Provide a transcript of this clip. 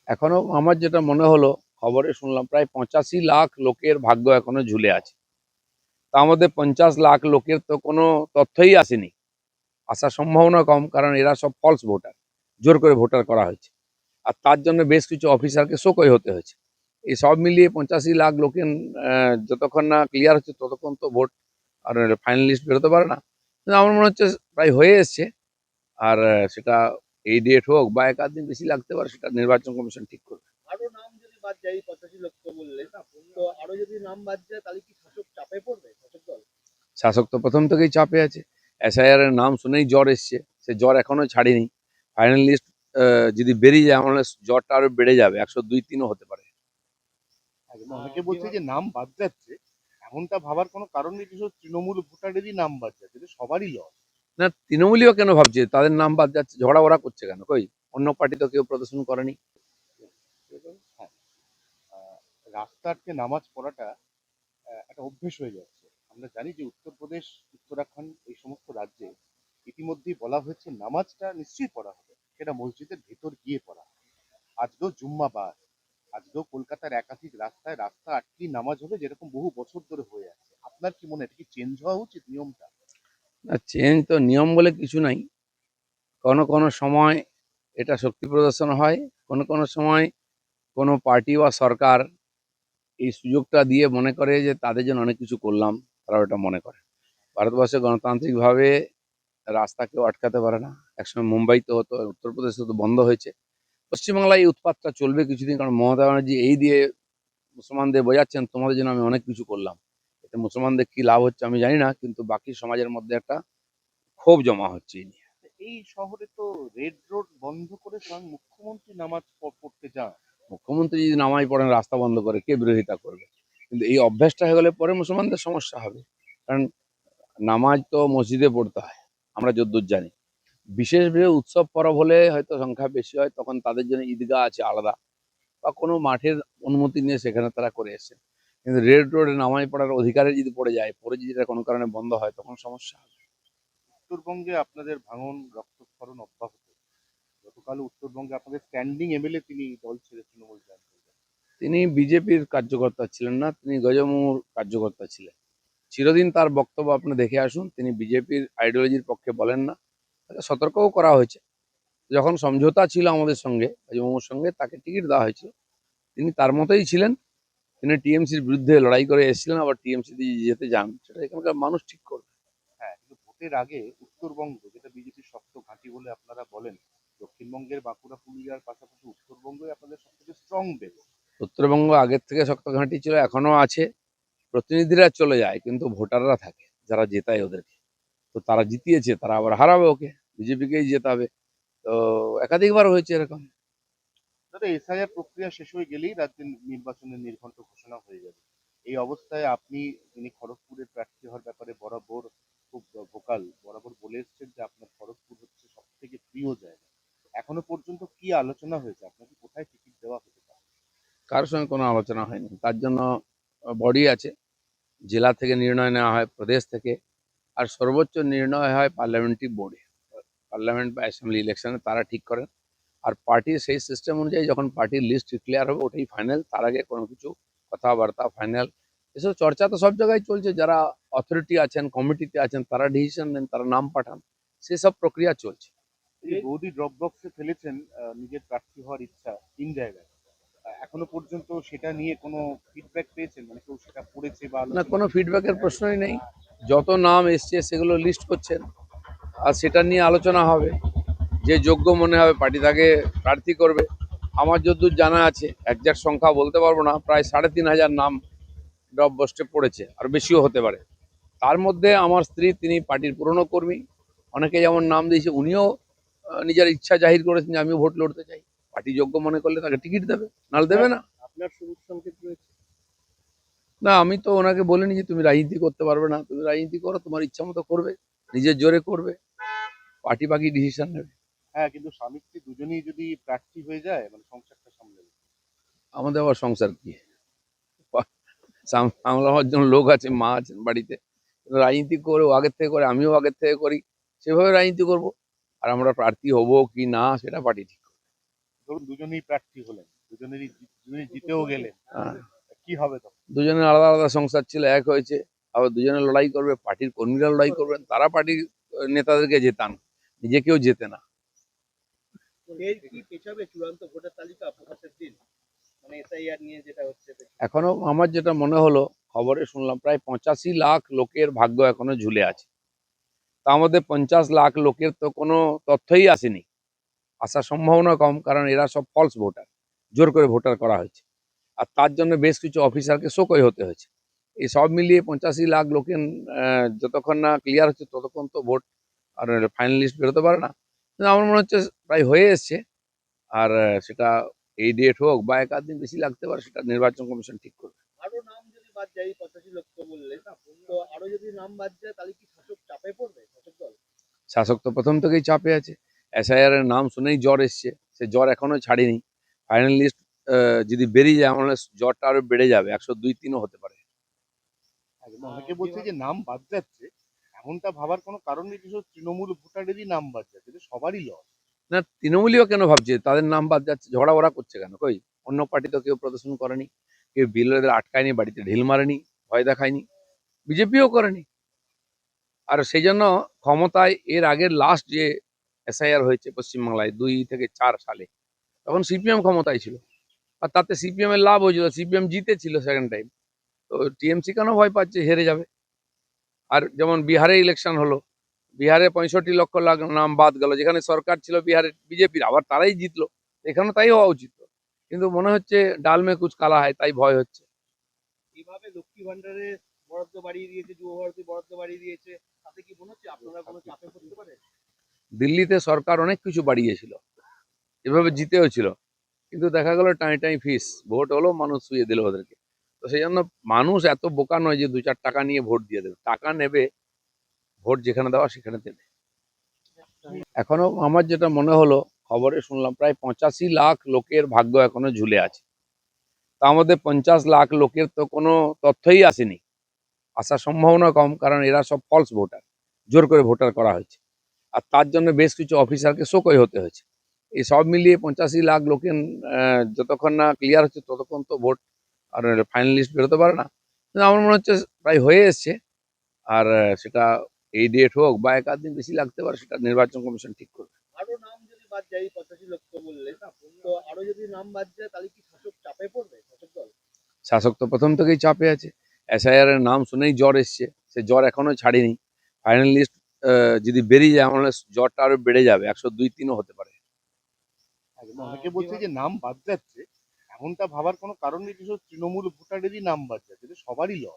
এখনো আমার যেটা মনে হলো, খবরে শুনলাম প্রায় 85 লাখ লোকের ভাগ্য এখনো ঝুলে আছে। তার মধ্যে 50 লাখ লোকের তো কোনো তথ্যই আসেনি, আসার সম্ভাবনা কম, কারণ এরা সব ফলস ভোটার, জোর করে ভোটার করা হয়েছে। আর তার জন্য বেশ কিছু অফিসারকে শোকই হতে হয়েছে। এই সব মিলিয়ে 85 লাখ লোকের যতক্ষণ না ক্লিয়ার হচ্ছে ততক্ষণ তো ভোট আর ফাইনাল লিস্ট বেরোতে পারে না। কিন্তু আমার মনে হচ্ছে প্রায় হয়ে এসছে। আর সেটা এই ডেট হোক বা এক আধ দিন বেশি লাগতে পারে, সেটা নির্বাচন কমিশন ঠিক করবে। আরো নাম যদি বাদ যায়, 85 লক্ষ বললেন, তো আরো যদি নাম বাদ যায় তাহলে কি শাসক চাপে পড়বে, শাসক দল? শাসক তো প্রথম থেকেই চাপে আছে। এসআইআর এর নাম শুনেই জ্বর এসছে, সে জ্বর এখনো ছাড়েনি। ফাইনাল লিস্ট যদি বেরিয়ে যায়, আমার জ্বরটা আরো বেড়ে যাবে, 102-3ও হতে পারে। অনেকে বলছে যে নাম বাদ যাচ্ছে, এমনটা ভাবার কোনো কারণ নেই যে শুধু তৃণমূল ভোটারেরই নাম বাদ যাচ্ছে, এটা সবারই লস। না, তৃণমূলীয় কেন ভাবছে তাদের নাম বাদ যাচ্ছে? ঝগড়া ওরা করছে কেন? কই অন্য পার্টি তো কেউ প্রদর্শন করেনি। হ্যাঁ, রাস্তাতে নামাজ পড়াটা একটা অভ্যেস হয়ে যাচ্ছে। আমরা জানি যে উত্তরপ্রদেশ, উত্তরাখণ্ড এই সমস্ত রাজ্যে ইতিমধ্যেই বলা হয়েছে নামাজটা নিশ্চয়ই পড়া হবে, সেটা মসজিদের ভেতর গিয়ে পড়া। আজকেও জুম্মাবার, আজকেও কলকাতার একাধিক রাস্তায় রাস্তা আটকেই নামাজ হবে, যেরকম বহু বছর ধরে হয়ে আছে। আপনার কি মনে হয় এটা কি চেঞ্জ হওয়া উচিত নিয়মটা? না, চেঞ্জ তো নিয়ম বলে কিছু নাই। কোনো কোনো সময় এটা শক্তি প্রদর্শন হয়, কোনো কোনো সময় কোনো পার্টি বা সরকার এই সুযোগটা দিয়ে মনে করে যে তাদের জন্য অনেক কিছু করলাম, তারা ওটা মনে করে। ভারতবর্ষে গণতান্ত্রিকভাবে রাস্তা কেউ আটকাতে পারে না। একসময় মুম্বাইতে হতো, উত্তরপ্রদেশে তো বন্ধ হয়েছে। পশ্চিমবাংলায় এই উৎপাতটা চলবে কিছুদিন, কারণ মমতা ব্যানার্জি এই দিয়ে মুসলমানদের বোঝাচ্ছেন তোমাদের জন্য আমি অনেক কিছু করলাম। এতে মুসলমানদের কি লাভ হচ্ছে আমি জানি না, কিন্তু বাকি সমাজের মধ্যে একটা ক্ষোভ জমা হচ্ছে এই নিয়ে। এই শহরে তো রেড রোড বন্ধ করে স্বয়ং মুখ্যমন্ত্রী নামাজ পড়তে যান। মুখ্যমন্ত্রী যদি নামাজ পড়েন রাস্তা বন্ধ করে, কে বিরোধিতা করবে? কিন্তু এই অভ্যাসটা হয়ে গেলে পরে মুসলমানদের সমস্যা হবে। কারণ নামাজ তো মসজিদে পড়তে হয়, আমরা যদ্দূর জানি। বিশেষ উৎসব পরব হলে হয়তো সংখ্যা বেশি হয়, তখন তাদের জন্য ঈদগাহ আছে আলাদা, বা কোনো মাঠের অনুমতি নিয়ে সেখানে তারা করে এসেছে। কিন্তু রেড রোডে নামাজ পড়ার অধিকারে যদি পড়ে যায়, পরে যদি এটা কোনো কারণে বন্ধ হয়, তখন সমস্যা হবে। উত্তরবঙ্গে আপনাদের ভাঙন রক্তক্ষরণ অব্যাহত। গতকাল উত্তরবঙ্গে আপনাদের স্ট্যান্ডিং এমএলএ তিনি দল ছেড়ে তৃণমূল জয়েন করলেন। তিনি বিজেপির কার্যকর্তা ছিলেন না, তিনি গজমুর কার্যকর্তা ছিলেন। চিরদিন তার বক্তব্য আপনি দেখে আসুন, তিনি বিজেপির আইডিওলজির পক্ষে বলেন না। তাকে সতর্কও করা হয়েছে। যখন সমঝোতা ছিল আমাদের সঙ্গে, গজমুর সঙ্গে, তাকে টিকিট দেওয়া হয়েছিল, তিনি তার মতোই ছিলেন। তিনি টিএমসির বিরুদ্ধে লড়াই করে এসেছিলেন, আবার টিএমসি দিয়ে যেতে যান, সেটা এখানকার মানুষ ঠিক করবে। হ্যাঁ, কিন্তু ভোটের আগে উত্তরবঙ্গ, যেটা বিজেপির শক্ত ঘাঁটি বলে আপনারা বলেন, দক্ষিণবঙ্গের বাঁকুড়া পুরুলিয়ার পাশাপাশি উত্তরবঙ্গই আপনাদের সব থেকে স্ট্রং বেস। উত্তরবঙ্গ আগের থেকে শক্ত ঘাঁটি ছিল, এখনো আছে। প্রতিনিধিরা চলে যায় কিন্তু ভোটাররা থাকে, যারা জেতায় ওদেরকে। তো তারা জিতিয়েছে, তারা আবার হারাবে ওকে, বিজেপিকেই জেতাবে। তো একাধিকবার হয়েছে এরকম। দাদা, এসআইআর প্রক্রিয়া শেষ হয়ে গেলেই রাজ্যের নির্বাচনের নির্ঘণ্ট ঘোষণা হয়ে যাবে। এই অবস্থায় আপনি, যিনি খড়গপুরের প্রার্থী হওয়ার ব্যাপারে বরাবর খুব ভোকাল, বরাবর বলে এসছেন যে আপনার খড়গপুর হচ্ছে সব থেকে প্রিয় জায়গা। এখনো পর্যন্ত কি আলোচনা হয়েছে, আপনাকে কোথায় টিকিট দেওয়া হতে পারে? কারোর সঙ্গে কোনো আলোচনা হয়নি, তার জন্য বডি আছে। জেলা থেকে নির্ণয় নেওয়া হয়, প্রদেশ থেকে, আর সর্বোচ্চ নির্ণয় হয় পার্লামেন্টারি বোর্ডে। পার্লামেন্ট বা অ্যাসেম্বলি ইলেকশনে তারা ঠিক করেন। আর পার্টির সেই সিস্টেম অনুযায়ী যখন পার্টির লিস্ট ক্লিয়ার হবে, ওটাই ফাইনাল। তার আগে কোনো কিছু কথাবার্তা ফাইনাল এসব চর্চা তো সব জায়গায় চলছে। যারা অথরিটি আছেন, কমিটিতে আছেন, তারা ডিসিশন নেন, তারা নাম পাঠান, সেসব প্রক্রিয়া চলছে। এই যে বৌদি ড্রপ বক্সে ফেলেছেন নিজের প্রার্থী হওয়ার ইচ্ছা 3 জায়গায়, এখনো পর্যন্ত সেটা নিয়ে কোনো ফিডব্যাক পেয়েছেন, মানে কেউ সেটা পড়েছে বা না, আলোচনা? কোনো ফিডব্যাকের প্রশ্নই নেই। যত নাম এসছে সেগুলো লিস্ট করছেন, আর সেটা নিয়ে আলোচনা হবে। যে যোগ্য মনে হবে পার্টি তাকে প্রার্থী করবে। আমার যতদূর জানা আছে, একজ্যাক্ট সংখ্যা বলতে পারবো না, প্রায় 3,500 নাম ড্রপ বস্টে পড়েছে, আর বেশিও হতে পারে। তার মধ্যে আমার স্ত্রী, তিনি পার্টির পুরনো কর্মী। অনেকে যেমন নাম দিয়েছে, উনিও নিজের ইচ্ছা জাহির করেছেন যে আমিও ভোট লড়তে চাই। পার্টি যোগ্য মনে করলে তাকে টিকিট দেবে, নাহলে দেবে না। আপনার সবুজ সংকেত রয়েছে? না, আমি তো ওনাকে বলিনি যে তুমি রাজনীতি করতে পারবে না, তুমি রাজনীতি করো, তোমার ইচ্ছা মতো করবে, নিজের জোরে করবে, পার্টি বাকি ডিসিশন নেবে। হ্যাঁ, কিন্তু স্বামী স্ত্রী দুজনেই যদি প্রার্থী হয়ে যায়, মানে সংসারটা সামলাবে। আমাদের আবার সংসার কি, সামলাবার জন্য লোক আছে, মা আছেন বাড়িতে। রাজনীতি করে, আগের থেকে করে, আমিও আগের থেকে করি, সেভাবে রাজনীতি করব। আর আমরা প্রার্থী হব কি না সেটা পার্টি ঠিক। ধরুন দুজনেই প্রার্থী হলেন, দুজনে জিতেও গেলেন, হ্যাঁ, কি হবে তখন? দুজনের আলাদা আলাদা সংসার ছিল, এক হয়েছে। আবার দুজনে লড়াই করবে, পার্টির কর্মীরা লড়াই করবেন, তারা পার্টির নেতাদেরকে জেতান, নিজে কেউ জেতে না। এর কি পেছাবে চূড়ান্ত ভোটার তালিকা প্রকাশের দিন, মানে এসআইআর নিয়ে যেটা হচ্ছে? এখনো আমার যেটা মনে হলো, খবরে শুনলাম প্রায় 85 লাখ লোকের ভাগ্য এখনো ঝুলে আছে। তার মধ্যে 50 লাখ লোকের তো কোনো তথ্যই আসেনি, আসার সম্ভাবনা কম, কারণ এরা সব ফলস ভোটার, জোর করে ভোটার করা হয়েছে। আর তার জন্য বেশ কিছু অফিসারকে শোকই হতে হয়েছে। এই সব মিলিয়ে 85 লাখ লোকের যতক্ষণ না ক্লিয়ার হচ্ছে ততক্ষণ তো ভোট আর ফাইনাল লিস্ট বেরোতে পারে না। কিন্তু আমার মনে হচ্ছে প্রায় হয়ে এসছে। আর সেটা এই ডেট হোক বা এক আধ দিন বেশি লাগতে পারে, সেটা নির্বাচন কমিশন ঠিক করবে। আরো নাম যদি বাদ যায়, 85 লক্ষ বললে, তো আরো যদি নাম বাদ যায় তাহলে কি শাসক চাপে পড়বে, শাসক দল? শাসক তো প্রথম থেকেই চাপে আছে। এসআইআর এর নাম শুনেই জ্বর এসছে, সে জ্বর এখনো ছাড়েনি। ফাইনাল লিস্ট যদি বেরিয়ে যায়, আমার মনে হয় জ্বরটা আরো বেড়ে যাবে, 102-3ও হতে পারে। অনেকে বলছে যে নাম বাদ যাচ্ছে, এমনটা ভাবার কোনো কারণ নেই, বিশেষ তৃণমূল ভোটারেরই নাম বাদ যাচ্ছে, এটা সবারই লস। না, তৃণমূলীয় কেন ভাবছে তাদের নাম বাদ যাচ্ছে? ঝগড়া ওরা করছে কেন? কই অন্য পার্টি তো কেউ প্রদর্শন করেনি, কেউ বিএলওদের আটকায়নি, বাড়িতে ঢিল মারেনি, ভয় দেখায়নি, বিজেপিও করেনি। আর সেই জন্য ক্ষমতায় এর আগের লাস্ট যে এসআইআর হয়েছে পশ্চিমবাংলায় 2 থেকে 4 সালে, তখন সিপিএম ক্ষমতায় ছিল। আর তাতে সিপিএম এর লাভ হয়েছিল, সিপিএম জিতেছিল সেকেন্ড টাইম। তো টিএমসি কেন ভয় পাচ্ছে হেরে যাবে? আর যেমন বিহারে ইলেকশন হলো, বিহারে 65 লক্ষ নাম বাদ গেল, যেখানে সরকার ছিল বিহারের বিজেপির, আবার তারাই জিতলো। এখানে তাই হওয়া উচিত। কিন্তু মনে হচ্ছে ডাল মে কুচ কালা হয়, তাই ভয় হচ্ছে। এইভাবে লক্ষ্মী ভান্ডারের বরাদ্দ বাড়িয়ে দিয়েছে, যুব ভারতী বরাদ্দ বাড়িয়ে দিয়েছে, তাতে কি মনে হচ্ছে আপনারা কোনো চাপে পড়তে পারে? দিল্লিতে সরকার অনেক কিছু বাড়িয়েছিল, এভাবে জিতেও ছিল, কিন্তু দেখা গেল টাই টাই ফিস, ভোট হলো, মানুষ শুয়ে দিল ওদেরকে। তো সেই জন্য মানুষ এত বোকা নয় যে 2-4 টাকা নিয়ে ভোট দিয়ে দেবে। টাকা নেবে, ভোট যেখানে দেওয়া সেখানে দেবে। এখনো আমার যেটা মনে হলো, খবরে শুনলাম প্রায় 85 লাখ লোকের ভাগ্য এখনো ঝুলে আছে। তার মধ্যে 50 লাখ লোকের তো কোনো তথ্যই আসেনি, আসার সম্ভাবনা কম, কারণ এরা সব ফলস ভোটার, জোর করে ভোটার করা হয়েছে। আর তার জন্য বেশ কিছু অফিসারকে শোকই হতে হয়েছে। এই সব মিলিয়ে 85 লাখ লোকের যতক্ষণ না ক্লিয়ার হচ্ছে ততক্ষণ তো ভোট আর ফাইনাল লিস্ট বেরোতে পারে না। কিন্তু আমার মনে হচ্ছে প্রায় হয়ে এসছে। আর সেটা এই ডেট হোক বা এক আধ দিন বেশি লাগতে পারে, সেটা নির্বাচন কমিশন ঠিক করবে। আরো নাম যদি বাদ যায়, 85 লক্ষ বললে, তো আরো যদি নাম বাদ যায় তাহলে কি শাসক চাপে পড়বে, শাসক দল? শাসক তো প্রথম থেকেই চাপে আছে। এসআইআর এর নাম শুনেই জ্বর এসছে, সে জ্বর এখনো ছাড়েনি। ফাইনাল লিস্ট যদি বেরিয়ে যায়, আমার মনে হয় জ্বরটা আরো বেড়ে যাবে, 102-3ও হতে পারে। অনেকে বলছে যে নাম বাদ যাচ্ছে, এমনটা ভাবার কোনো কারণ নেই, বিশেষ তৃণমূল ভোটারেরই নাম বাদ যাচ্ছে, এটা সবারই লস।